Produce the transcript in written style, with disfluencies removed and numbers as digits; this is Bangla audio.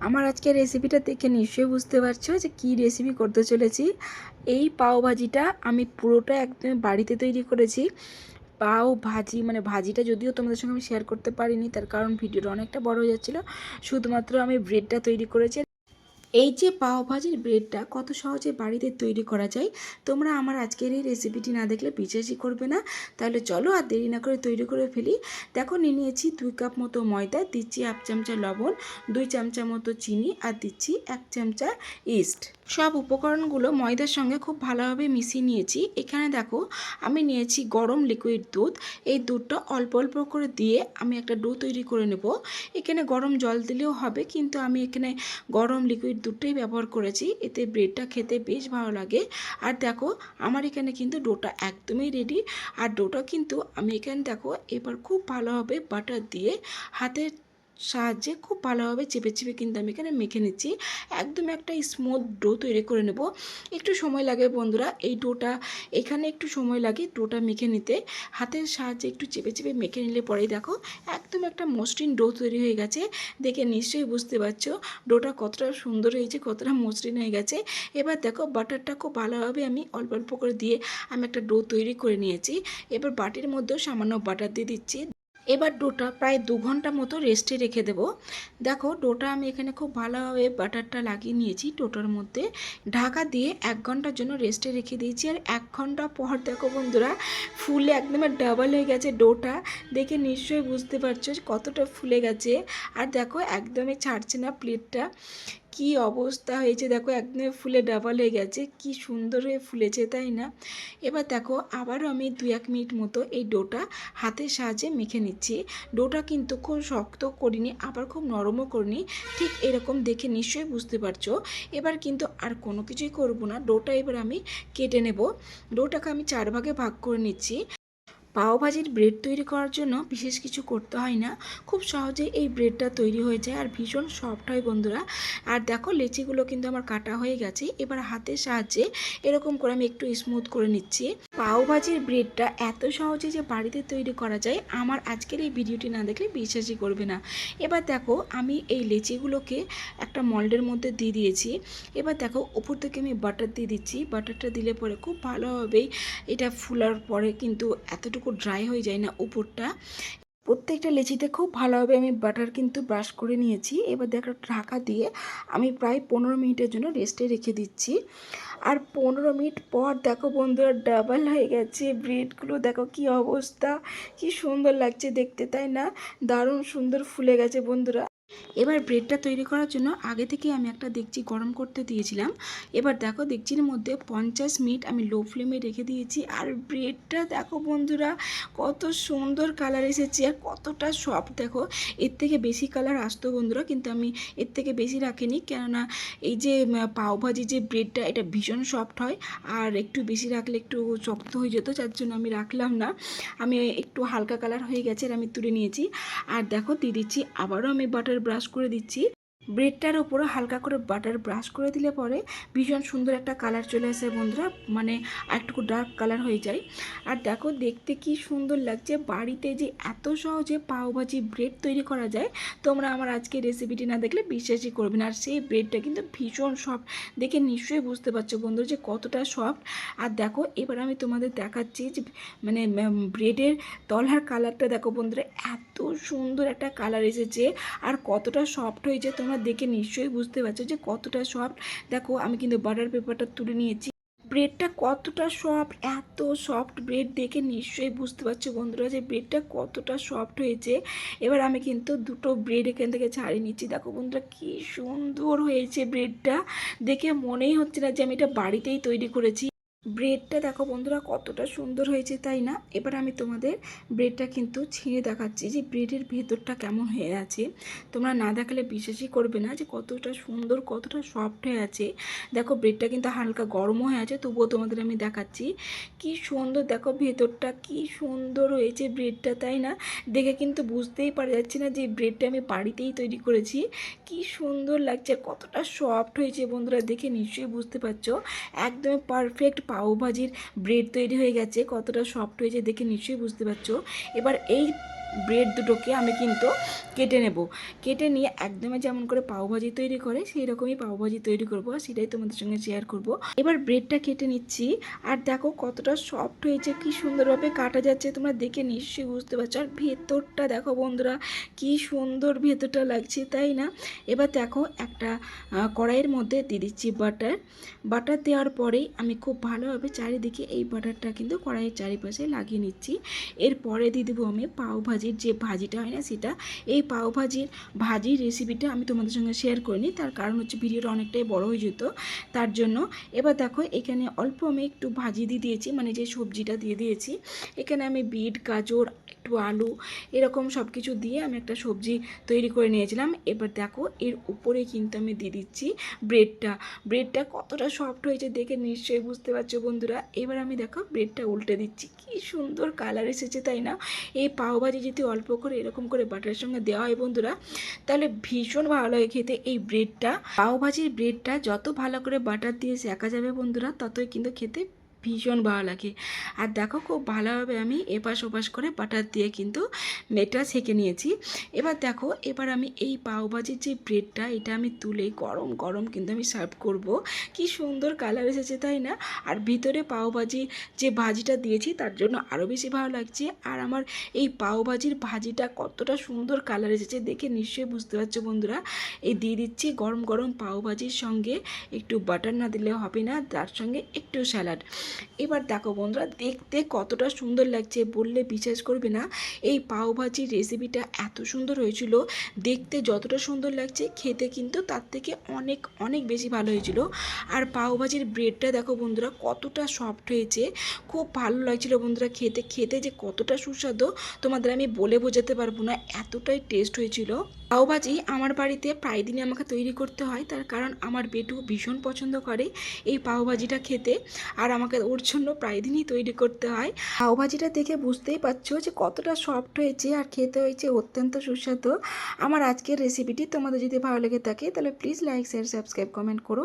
আমার আজকের রেসিপিটা দেখে নিশ্চয়ই বুঝতে পারছো যে কী রেসিপি করতে চলেছি। এই পাও ভাজিটা আমি পুরোটা একদম বাড়িতে তৈরি করেছি। পাও ভাজি মানে ভাজিটা যদিও তোমাদের সঙ্গে আমি শেয়ার করতে পারিনি, তার কারণ ভিডিওটা অনেকটা বড় হয়ে যাচ্ছিলো। শুধুমাত্র আমি ব্রেডটা তৈরি করেছি। এই যে পাও ভাজির ব্রেডটা কত সহজে বাড়িতে তৈরি করা যায়, তোমরা আমার আজকের এই রেসিপিটি না দেখলে বিশ্বাসই করবে না। তাহলে চলো আর দেরি না করে তৈরি করে ফেলি। দেখো নিয়ে নিয়েছি 2 কাপ মতো ময়দা, দিচ্ছি 1 চামচা লবণ, 2 চামচা মতো চিনি আর দিচ্ছি 1 চামচা ইস্ট। সব উপকরণগুলো ময়দার সঙ্গে খুব ভালোভাবে মিশিয়ে নিয়েছি। এখানে দেখো আমি নিয়েছি গরম লিকুইড দুধ। এই দুধটা অল্প অল্প করে দিয়ে আমি একটা ডো তৈরি করে নেব। এখানে গরম জল দিলেও হবে, কিন্তু আমি এখানে গরম লিকুইড দুধটাই ব্যবহার করেছি। এতে ব্রেডটা খেতে বেশ ভালো লাগে। আর দেখো আমার এখানে কিন্তু ডোটা একদমই রেডি। আর ডোটা কিন্তু আমি এখানে দেখো এবার খুব ভালোভাবে বাটার দিয়ে হাতের সাহায্যে খুব ভালোভাবে চেপে চেপে কিন্তু আমি এখানে মেখে নিচ্ছি। একদম একটা স্মুথ ডো তৈরি করে নেব। একটু সময় লাগে বন্ধুরা, এই ডোটা এখানে একটু সময় লাগে ডোটা মেখে নিতে। হাতের সাহায্যে একটু চেপে চেপে মেখে নিলে পরেই দেখো একদম একটা মসৃণ ডো তৈরি হয়ে গেছে। দেখে নিশ্চয়ই বুঝতে পারছো ডোটা কতটা সুন্দর হয়েছে, কতটা মসৃণ হয়ে গেছে। এবার দেখো বাটারটা খুব ভালোভাবে আমি অল্প অল্প করে দিয়ে আমি একটা ডো তৈরি করে নিয়েছি। এবার বাটির মধ্যেও সামান্য বাটার দিয়ে দিচ্ছি। এবার ডোটা প্রায় 2 ঘন্টা মতো রেস্টে রেখে দেবো। দেখো ডোটা আমি এখানে খুব ভালোভাবে বাটারটা লাগিয়ে নিয়েছি ডোটার মধ্যে। ঢাকা দিয়ে 1 ঘন্টার জন্য রেস্টে রেখে দিয়েছি। আর 1 ঘন্টা পর দেখো বন্ধুরা ফুলে একদম ডাবল হয়ে গেছে ডোটা। দেখে নিশ্চয়ই বুঝতে পারছো কতটা ফুলে গেছে। আর দেখো একদমই ছাড়ছে না প্লেটটা। কি অবস্থা হয়েছে দেখো, একদম ফুলে ডাবল হয়ে গেছে। কি সুন্দর হয়ে ফুলেছে তাই না? এবার দেখো আবারও আমি 2-1 মিনিট মতো এই ডোটা হাতের সাহায্যে মেখে নিচ্ছি। ডোটা কিন্তু খুব শক্ত করিনি, আবার খুব নরমও করিনি, ঠিক এরকম দেখে নিশ্চয়ই বুঝতে পারছো। এবার কিন্তু আর কোনো কিছুই করবো না, ডোটা এবার আমি কেটে নেব। ডোটাকে আমি 4 ভাগে ভাগ করে নিচ্ছি। পাওভাজির ব্রেড তৈরি করার জন্য বিশেষ কিছু করতে হয় না, খুব সহজে এই ব্রেডটা তৈরি হয়ে যায় আর ভীষণ সফট হয় বন্ধুরা। আর দেখো লেচিগুলো কিন্তু আমার কাটা হয়ে গেছে। এবার হাতের সাহায্যে এরকম করে আমি একটু স্মুথ করে নিচ্ছি। পাওভাজির ব্রেডটা এত সহজে যে বাড়িতে তৈরি করা যায়, আমার আজকের এই ভিডিওটি না দেখলে বিশ্বাসই করবে না। এবার দেখো আমি এই লেচিগুলোকে একটা মল্ডের মধ্যে দিয়ে দিয়েছি। এবার দেখো উপর থেকে আমি বাটার দিয়ে দিচ্ছি। বাটারটা দিলে পরে খুব ভালোভাবেই এটা ফুলার পরে কিন্তু এতটুকু ড্রাই হয়ে যায় না উপরটা। প্রত্যেকটা লেচিতে খুব ভালোভাবে আমি বাটার কিন্তু ব্রাশ করে নিয়েছি। এবার দেখো ঢাকা দিয়ে আমি প্রায় 15 মিনিটের জন্য রেস্টে রেখে দিচ্ছি। আর 15 মিনিট পর দেখো বন্ধুরা ডাবল হয়ে গেছে ব্রেডগুলো। দেখো কি অবস্থা, কি সুন্দর লাগছে দেখতে তাই না? দারুণ সুন্দর ফুলে গেছে বন্ধুরা। এবার ব্রেডটা তৈরি করার জন্য আগে থেকে আমি একটা ডেকচি গরম করতে দিয়েছিলাম। এবার দেখো ডেকচির মধ্যে 50 মিনিট আমি লো ফ্লেমে রেখে দিয়েছি। আর ব্রেডটা দেখো বন্ধুরা কত সুন্দর কালার এসেছে আর কতটা সফট। দেখো এর থেকে বেশি কালার আসতো বন্ধুরা, কিন্তু আমি এর থেকে বেশি রাখিনি, কেননা এই যে পাওভাজি যে ব্রেডটা এটা ভীষণ সফট হয়। আর একটু বেশি রাখলে একটু শক্ত হয়ে যেত, যার জন্য আমি রাখলাম না। আমি একটু হালকা কালার হয়ে গেছে আর আমি তুলে নিয়েছি। আর দেখো দিয়ে দিচ্ছি আবারও আমি বাটার ব্রাশ করে দিচ্ছি। ব্রেডটার ওপরে হালকা করে বাটার ব্রাশ করে দিলে পরে ভীষণ সুন্দর একটা কালার চলে আসে বন্ধুরা, মানে একটু ডার্ক কালার হয়ে যায়। আর দেখো দেখতে কি সুন্দর লাগছে। বাড়িতে যে এত সহজে পাওভাজি ব্রেড তৈরি করা যায়, তোমরা আমার আজকে রেসিপিটি না দেখলে বিশ্বাসই করবে না। আর সেই ব্রেডটা কিন্তু ভীষণ সফট, দেখে নিশ্চয়ই বুঝতে পারছো বন্ধুরা যে কতটা সফট। আর দেখো এবার আমি তোমাদের দেখাচ্ছি যে মানে ব্রেডের তলার কালারটা দেখো বন্ধুরা, এত সুন্দর একটা কালার এসেছে আর কতটা সফট হয়েছে তোমরা দেখে নিশ্চয়ই বুঝতে পারছো যে কতটা সফট। দেখো আমি কিন্তু বাটার পেপারটা তুলে নিয়েছি। ব্রেডটা কতটা সফট, এত সফট ব্রেড দেখে নিশ্চয়ই বুঝতে পারছো বন্ধুরা যে ব্রেডটা কতটা সফট হয়েছে। এবার আমি কিন্তু দুটো ব্রেড এখান থেকে ছাড়িয়ে নিচ্ছি। দেখো বন্ধুরা কি সুন্দর হয়েছে ব্রেডটা, দেখে মনেই হচ্ছে না যে আমি এটা বাড়িতেই তৈরি করেছি। ব্রেডটা দেখো বন্ধুরা কতটা সুন্দর হয়েছে তাই না? এবার আমি তোমাদের ব্রেডটা কিন্তু ছিঁড়ে দেখাচ্ছি যে ব্রেডের ভেতরটা কেমন হয়ে আছে। তোমরা না দেখালে বিশ্বাসই করবে না যে কতটা সুন্দর, কতটা সফট হয়ে আছে। দেখো ব্রেডটা কিন্তু হালকা গরমও হয়ে আছে, তবুও তোমাদের আমি দেখাচ্ছি কি সুন্দর। দেখো ভেতরটা কি সুন্দর হয়েছে ব্রেডটা তাই না? দেখে কিন্তু বুঝতেই পারা যাচ্ছে না যে ব্রেডটা আমি বাড়িতেই তৈরি করেছি। কি সুন্দর লাগছে, কতটা সফট হয়েছে বন্ধুরা, দেখে নিশ্চয়ই বুঝতে পারছো। একদম পারফেক্ট পাওভাজির ব্রেড তৈরি হয়ে গেছে, কতটা সফট হয়েছে দেখে নিশ্চয়ই বুঝতে পারছো। এবার এই ব্রেড দুটোকে আমি কিন্তু কেটে নেব। কেটে নিয়ে একদমই যেমন করে পাওভাজি তৈরি করে সেই রকমই পাওভাজি তৈরি করব, আর সেটাই তোমাদের সঙ্গে শেয়ার করব। এবার ব্রেডটা কেটে নিচ্ছি, আর দেখো কতটা সফট হয়েছে, কি সুন্দরভাবে কাটা যাচ্ছে, তোমরা দেখে নিশ্চয়ই বুঝতে পারছো। আর ভেতরটা দেখো বন্ধুরা, কি সুন্দর ভেতরটা লাগছে, তাই না? এবার দেখো একটা কড়াইয়ের মধ্যে দিয়ে দিচ্ছি বাটার। বাটার দেওয়ার পরেই আমি খুব ভালোভাবে চারিদিকে এই বাটারটা কিন্তু কড়াইয়ের চারিপাশে লাগিয়ে নিচ্ছি। এরপরে দিয়ে দেবো আমি পাওভাজির যে ভাজিটা হয় না সেটা। এই ভাজির রেসিপিটা আমি তোমাদের সঙ্গে শেয়ার করিনি, তার কারণ হচ্ছে ভিডিওটা অনেকটাই বড় হয়ে যেত, তার জন্য। এবার দেখো এখানে অল্প আমি একটু ভাজি দিয়ে দিয়েছি, মানে যে সবজিটা দিয়ে দিয়েছি। এখানে আমি বিট, গাজর, একটু আলু, এরকম সব কিছু দিয়ে আমি একটা সবজি তৈরি করে নিয়েছিলাম। এবার দেখো এর উপরে কিন্তু আমি দিয়ে দিচ্ছি ব্রেডটা কতটা সফট হয়েছে দেখে নিশ্চয়ই বুঝতে পারছো বন্ধুরা। এবার আমি দেখো ব্রেডটা উল্টে দিচ্ছি, কি সুন্দর কালার এসেছে, তাই না? এই পাওভাজি যদি অল্প করে এরকম করে বাটারের সঙ্গে দেওয়া হয় বন্ধুরা, তাহলে ভীষণ ভালো লাগে খেতে এই ব্রেডটা। পাওভাজির ব্রেডটা যত ভালো করে বাটার দিয়ে সেঁকা যাবে বন্ধুরা, ততই কিন্তু খেতে ভীষণ ভালো লাগে। আর দেখো খুব ভালোভাবে আমি এপাশ ওপাশ করে বাটার দিয়ে কিন্তু এটা সেঁকে নিয়েছি। এবার দেখো এবার আমি এই পাওভাজির যে ব্রেডটা, এটা আমি তুলে গরম গরম কিন্তু আমি সার্ভ করব। কি সুন্দর কালার এসেছে, তাই না? আর ভিতরে পাওভাজি যে ভাজিটা দিয়েছি তার জন্য আরও বেশি ভালো লাগছে। আর আমার এই পাওভাজির ভাজিটা কতটা সুন্দর কালার এসেছে দেখে নিশ্চয়ই বুঝতে পারছো বন্ধুরা। এই দিয়ে দিচ্ছি গরম গরম পাওভাজির সঙ্গে একটু বাটার না দিলে হবে না, তার সঙ্গে একটু স্যালাড। এবার দেখো বন্ধুরা, দেখতে কতটা সুন্দর লাগছে বললে বিশ্বাস করবে না। এই পাওভাজির রেসিপিটা এত সুন্দর হয়েছিল, দেখতে যতটা সুন্দর লাগছে খেতে কিন্তু তার থেকে অনেক অনেক বেশি ভালো হয়েছিল। আর পাওভাজির ব্রেডটা দেখো বন্ধুরা কতটা সফট হয়েছে, খুব ভালো লাগছিল বন্ধুরা খেতে। খেতে যে কতটা সুস্বাদু তোমাদের আমি বলে বোঝাতে পারবো না, এতটাই টেস্ট হয়েছিল। পাওভাজি আমার বাড়িতে প্রায় দিনই আমাকে তৈরি করতে হয়, তার কারণ আমার বেটু ভীষণ পছন্দ করে এই পাওভাজিটা খেতে, আর আমাকে ওর জন্য প্রায় দিনই তৈরি করতে হয়। পাওভাজিটা দেখে বুঝতেই পারছো যে কতটা সফট হয়েছে আর খেতে হয়েছে অত্যন্ত সুস্বাদু। আমার আজকের রেসিপিটি তোমাদের যদি ভালো লেগে থাকে তাহলে please like, share, subscribe, comment করো।